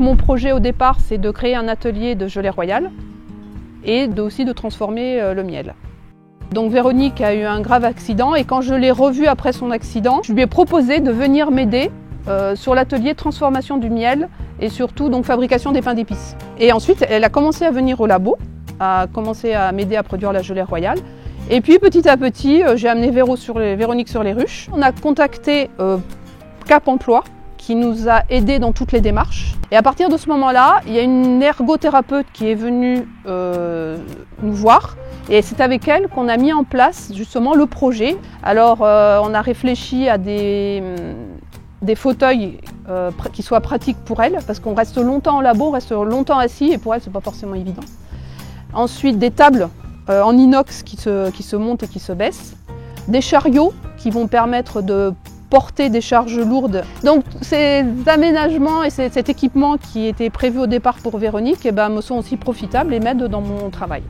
mon projet au départ, c'est de créer un atelier de gelée royale et aussi de transformer le miel. Donc Véronique a eu un grave accident et quand je l'ai revue après son accident, je lui ai proposé de venir m'aider sur l'atelier de transformation du miel et surtout donc fabrication des pains d'épices. Et ensuite, elle a commencé à venir au labo, a commencé à m'aider à produire la gelée royale. Et puis petit à petit, j'ai amené Véronique sur les ruches. On a contacté Cap Emploi qui nous a aidés dans toutes les démarches. Et à partir de ce moment-là, il y a une ergothérapeute qui est venue nous voir. Et c'est avec elle qu'on a mis en place justement le projet. Alors on a réfléchi à des fauteuils qui soient pratiques pour elle, parce qu'on reste longtemps en labo, on reste longtemps assis et pour elle c'est pas forcément évident. Ensuite des tables en inox qui se montent et qui se baissent. Des chariots qui vont permettre de porter des charges lourdes. Donc ces aménagements et cet équipement qui était prévu au départ pour Véronique me sont aussi profitables et m'aident dans mon travail.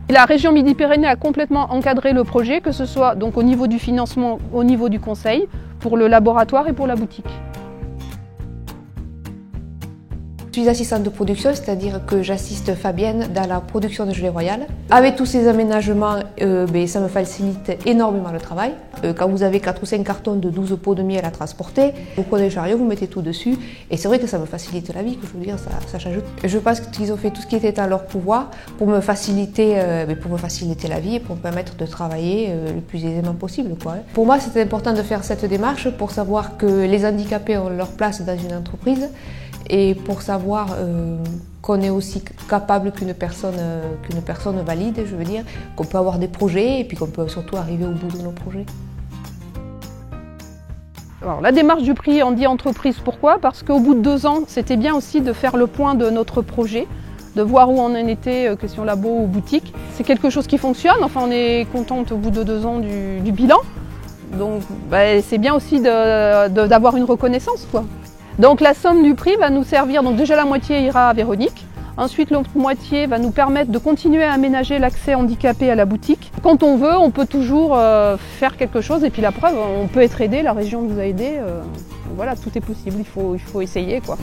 La région Midi-Pyrénées a complètement encadré le projet, que ce soit donc au niveau du financement, au niveau du conseil, pour le laboratoire et pour la boutique. Je suis assistante de production, c'est-à-dire que j'assiste Fabienne dans la production de gelée royale. Avec tous ces aménagements, ça me facilite énormément le travail. Quand vous avez 4 ou 5 cartons de 12 pots de miel à transporter, vous prenez le chariot, vous mettez tout dessus. Et c'est vrai que ça me facilite la vie, que je veux dire, ça change. Je pense qu'ils ont fait tout ce qui était à leur pouvoir pour me faciliter la vie et pour me permettre de travailler le plus aisément possible, quoi. Pour moi, c'était important de faire cette démarche pour savoir que les handicapés ont leur place dans une entreprise. Et pour savoir qu'on est aussi capable qu'une personne valide, je veux dire, qu'on peut avoir des projets et puis qu'on peut surtout arriver au bout de nos projets. Alors, la démarche du prix Handy Entreprise, pourquoi? Parce qu'au bout de 2 ans, c'était bien aussi de faire le point de notre projet, de voir où on en était, question labo ou boutique. C'est quelque chose qui fonctionne, enfin on est contente au bout de 2 ans du bilan. Donc c'est bien aussi d'avoir une reconnaissance, quoi. Donc la somme du prix va nous servir, donc déjà la moitié ira à Véronique, ensuite l'autre moitié va nous permettre de continuer à aménager l'accès handicapé à la boutique. Quand on veut, on peut toujours faire quelque chose et puis la preuve, on peut être aidé, la région nous a aidés, voilà, tout est possible, il faut essayer, quoi.